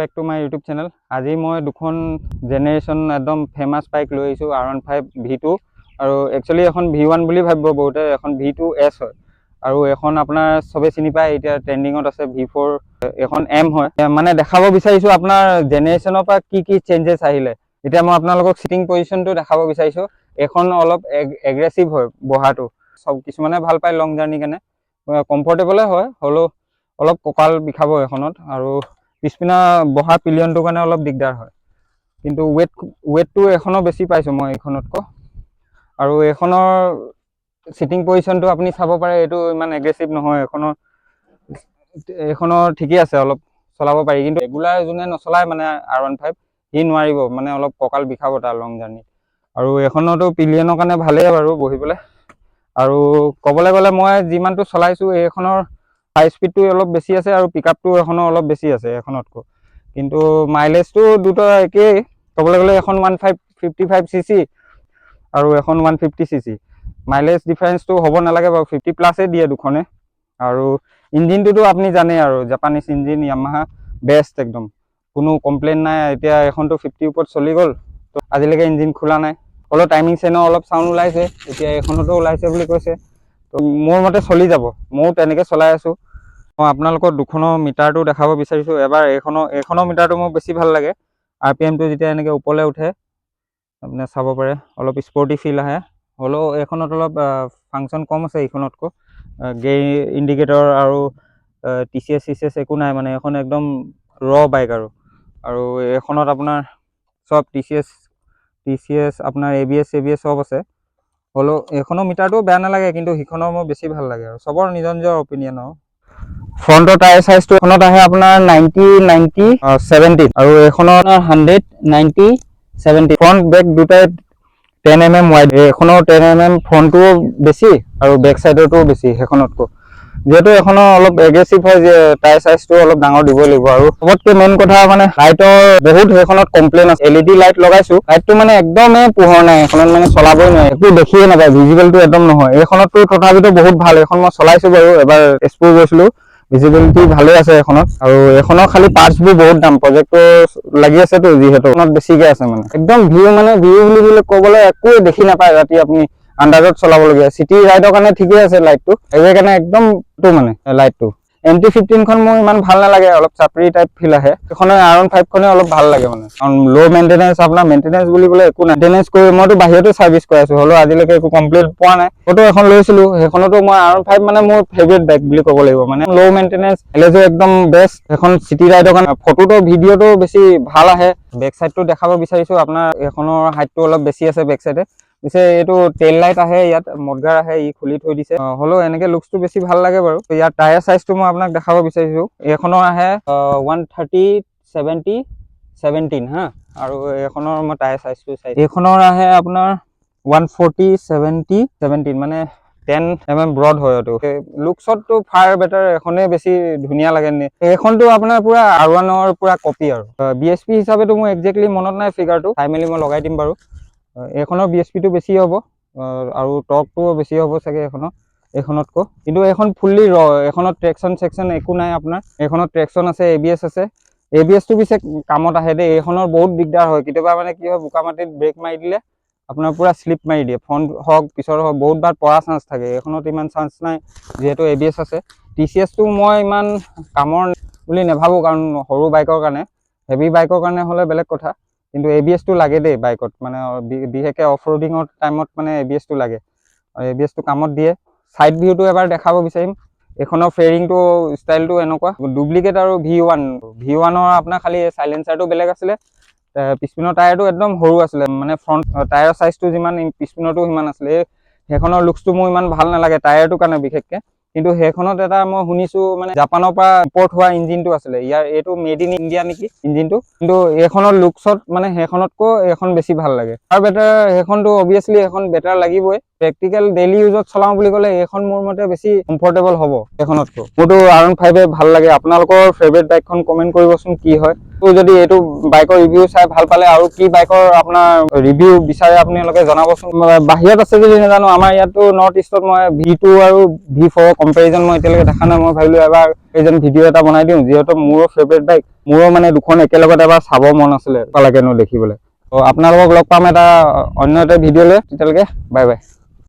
Back to my YouTube channel. আজি মই দুখন জেনেৰেশ্যন একদম ফেমাছ বাইক লৈ আহিছোঁ, R15 V2 আৰু একচুৱেলি এখন V1 বুলি ভাবিব বহুতে, এখন V2S হয় আৰু এখন আপোনাৰ চবেই চিনি পায়, এতিয়া ট্ৰেণ্ডিঙত আছে V4, এখন M হয়। মানে দেখাব বিচাৰিছোঁ আপোনাৰ জেনেৰেশ্যনৰ পৰা কি কি চেঞ্জেছ আহিলে। এতিয়া মই আপোনালোকক চিটিং পজিশ্যনটো দেখাব বিচাৰিছোঁ। এখন অলপ এগ্ৰেছিভ হয় বহাটো, কিছুমানে ভাল পায় লং জাৰ্ণিৰ কাৰণে, কমফৰ্টেবলে হয়, হ'লেও অলপ কঁকাল বিষাব এখনত আৰু পিছপিনা বহা পিলিয়নটোৰ কাৰণে অলপ দিগদাৰ হয়। কিন্তু ৱেটটো এখনৰ বেছি পাইছোঁ মই এইখনতকৈ। আৰু এইখনৰ চিটিং পজিশ্যনটো আপুনি চাব পাৰে, এইটো ইমান এগ্ৰেছিভ নহয়। এইখনৰ ঠিকেই আছে, অলপ চলাব পাৰি, কিন্তু ৰেগুলাৰ যোনে নচলায় মানে R15 সি নোৱাৰিব, মানে অলপ কঁকাল বিষাব তাৰ লং জাৰ্ণি। আৰু এইখনতো পিলিয়নৰ কাৰণে ভালেই বাৰু বহিবলৈ। আৰু ক'বলৈ গ'লে মই যিমানটো চলাইছোঁ এইখনৰ হাই স্পীডটো অলপ বেছি আছে আৰু পিকআপটো এখনৰ অলপ বেছি আছে এখনতকৈ, কিন্তু মাইলেজটো দুটা একেই ক'বলৈ গ'লে। এখন 155cc আৰু এখন 150cc, মাইলেজ ডিফাৰেঞ্চটো হ'ব নালাগে বাৰু, 50+ দিয়ে দুখনে। আৰু ইঞ্জিনটোতো আপুনি জানেই আৰু, জাপানিজ ইঞ্জিন, য়ামাহা বেষ্ট একদম, কোনো কমপ্লেইন নাই। এতিয়া এখনতো 50 ওপৰত চলি গ'ল, তো আজিলৈকে ইঞ্জিন খোলা নাই। অলপ টাইমিং চেনৰ অলপ চাউণ্ড ওলাইছে, এতিয়া এইখনতো ওলাইছে বুলি কৈছে, তো মোৰ মতে চলি যাব, ময়ো তেনেকৈ চলাই আছোঁ। মই আপোনালোকৰ দুখনৰ মিটাৰটো দেখাব বিচাৰিছোঁ। এবাৰ এইখনৰ মিটাৰটো মোক বেছি ভাল লাগে। RPMটো যেতিয়া এনেকৈ ওপৰলৈ উঠে আপুনি চাব পাৰে, অলপ স্পৰ্টি ফিল আহে। হ'লেও এইখনত অলপ ফাংচন কম আছে এইখনতকৈ। গেৰ ইণ্ডিকেটৰ আৰু TCS একো নাই, মানে এখন একদম বাইক আৰু এইখনত আপোনাৰ চব TCS আপোনাৰ ABS চব আছে। হ'লেও এইখনৰ মিটাৰটো বেয়া নালাগে, কিন্তু সিখনৰ মোৰ বেছি ভাল লাগে আৰু চবৰ নিজৰ নিজৰ অপিনিয়ন আৰু। ফ্ৰণ্টৰ টায়াৰ চাইজটো এখনত আহে আপোনাৰ 90/70 আৰু এইখনত 100/90/70। ফ্ৰণ্ট বেক দুটাই 10 mm ৱাইড। এইখনৰ 10 mm ফ্ৰণ্টটোও বেছি আৰু বেক চাইডৰটোও বেছি সেইখনতকৈ। যিহেতু এখনৰ অলপ এগ্ৰেছিভ হয়, যে টায়াৰ চাইজটো অলপ ডাঙৰ দিবই লাগিব। আৰু চবতকৈ মেইন কথা মানে লাইটৰ বহুত সেইখনত কমপ্লেইন আছে। LED লাইট লগাইছোঁ, লাইটটো মানে একদমেই পোহৰ নাই এইখনত, মানে চলাবই নোৱাৰে, একো দেখিয়ে নাপায়, ভিজিবলটো একদম নহয়। এইখনততো তথাপিতো বহুত ভাল, এইখন মই চলাইছোঁ বাৰু, এবাৰ তেজপুৰ গৈছিলোঁ, ভিজিবিলিটি ভালে আছে এখনত। আৰু এখনৰ খালি পাৰ্টছবোৰ বহুত দাম, প্ৰজেক্টৰ লাগি আছেতো, যিহেতু এখনত বেছিকৈ আছে, মানে একদম ভিউ বুলি ক'বলৈ একোৱে দেখি নাপায় ৰাতি, আপুনি আন্দাজত চলাবলগীয়া। চিটি ৰাইডৰ কাৰণে ঠিকেই আছে লাইটটো, সেইটোৱে কাৰণে একদম মানে লাইটটো। MT-15খন মোৰ ইমান ভাল নালাগে, অলপ চাপৰি টাইপ ফিল আহে। সেইখনে R15খনে অলপ ভাল লাগে, মানে কাৰণ ল' মেইনটেনেঞ্চ, আপোনাৰ মেইনটেনেঞ্চ বুলিবলৈ একো নাই। মেইনটেনেঞ্চ কৰি মইতো বাহিৰতো ছাৰ্ভিচ কৰাইছোঁ, হ'লেও আজিলৈকে একো কমপ্লেইন পোৱা নাই। ফটো এখন লৈছিলোঁ, সেইখনতো মই R15 মানে মোৰ ফেভৰেট বাইক বুলি ক'ব লাগিব, মানে ল' মেইনটেনেঞ্চ, মাইলেজো একদম বেষ্ট। এখন চিটি ৰাইডৰ কাৰণে ফটোটো ভিডিঅ'টো বেছি ভাল আহে। বেক চাইডটো দেখাব বিচাৰিছোঁ আপোনাৰ, এইখনৰ হাইটটো অলপ বেছি আছে বেক চাইডে। পিছে এইটো টেইল লাইট আহে, ইয়াত মডগাৰ আহে, ই খুলি থৈ দিছে। হ'লেও এনেকৈ লুকছটো বেছি ভাল লাগে বাৰু। ইয়াত টায়াৰ চাইজটো মই আপোনাক দেখাব বিচাৰিছোঁ। এইখনৰ আহে 130/70/17 হা, আৰু এইখনৰ মই টায়াৰ চাইজটো চাইছোঁ। এইখনৰ আহে আপোনাৰ 140/70/17, মানে 10 mm ব্ৰড হয় এইটো। লুকছতটো ফাৰ বেটাৰ এখনেই বেছি ধুনীয়া লাগে। এইখনটো আপোনাৰ পুৰা R1ৰ পুৰা কপি আৰু। BSP হিচাপেতো মোৰ একজেক্টলি মনত নাই ফিগাৰটো, চাই মেলি মই লগাই দিম বাৰু। এইখনৰ BSPটো বেছি হ'ব আৰু টৰ্কটোও বেছি হ'ব চাগে এইখনতকৈ, কিন্তু এইখন ফুল্লি এইখনত ট্ৰেকশ্যন একো নাই আপোনাৰ। এইখনত ট্ৰেকশ্যন আছে, ABS আছে। ABSটো পিছে কামত আহে দেই, এইখনৰ বহুত দিগদাৰ হয় কেতিয়াবা, মানে কি হয়, বোকা মাটিত ব্ৰেক মাৰি দিলে আপোনাৰ পুৰা শ্লিপ মাৰি দিয়ে, ফ্ৰণ্ট হওক পিছৰ হওক, বহুত বাৰ পৰা চান্স থাকে। এইখনত ইমান চান্স নাই, যিহেতু ABS আছে। TCSটো মই ইমান কামৰ বুলি নাভাবোঁ, কাৰণ সৰু বাইকৰ কাৰণে, হেভি বাইকৰ কাৰণে হ'লে বেলেগ কথা, কিন্তু ABSটো লাগে দেই বাইকত, মানে বিশেষকৈ অফ ৰোডিঙৰ টাইমত মানে ABSটো লাগে, আৰু ABSটো কামত দিয়ে। ছাইড ভিউটো এবাৰ দেখাব বিচাৰিম। এইখনৰ ফেয়াৰিংটো ষ্টাইলটো এনেকুৱা ডুপ্লিকেট আৰু V1ৰ আপোনাৰ খালি চাইলেঞ্চাৰটো বেলেগ আছিলে, পিছপিনৰ টায়াৰটো একদম সৰু আছিলে, মানে ফ্ৰণ্ট টায়াৰ চাইজটো যিমান পিছপিনৰটো সিমান আছিলে। সেইখনৰ লুকছটো মোৰ ইমান ভাল নালাগে টায়াৰটোৰ কাৰণে বিশেষকৈ, কিন্তু সেইখনত এটা মই শুনিছোঁ মানে জাপানৰ পৰা ইম্পৰ্ট হোৱা ইঞ্জিনটো আছিলে, এইটো মেড ইন ইণ্ডিয়া নেকি ইঞ্জিনটো, কিন্তু এইখনৰ লুকছত মানে সেইখনতকৈ এইখন বেছি ভাল লাগে। আৰু বেটাৰ সেইখনটো অবভিয়াছলি এখন বেটাৰ লাগিবই, প্ৰেক্টিকেল ডেইলি ইউজত চলাওঁ বুলি ক'লে এইখন মোৰ মতে বেছি কমফৰ্টেবল হ'ব এইখনতকৈ। মোৰতো R15 ভাল লাগে। আপোনালোকৰ ফেভৰেট বাইকখন কমেণ্ট কৰিবচোন কি হয়। যদি এইটো বাইকৰ ৰিভিউ চাই ভাল পালে আৰু কি বাইকৰ আপোনাৰ ৰিভিউ বিচাৰে আপোনালোকে জনাবচোন। বাহিৰত আছে যদি নাজানো, আমাৰ ইয়াতো নৰ্থ ইষ্টত মই V2 আৰু V4 কম্পেৰিজন মই এতিয়ালৈকে দেখা নাই। মই ভাবিলো এবাৰ এইজন ভিডিঅ' এটা বনাই দিওঁ, যিহেতু মোৰো ফেভৰেট বাইক, মোৰো মানে দুখন একেলগত এবাৰ চাব মন আছিলে, পালেগেনো দেখিবলৈ। ত' আপোনালোকক লগ পাম এটা অন্য এটা ভিডিঅ' লৈ, তেতিয়ালৈকে বাই বাই।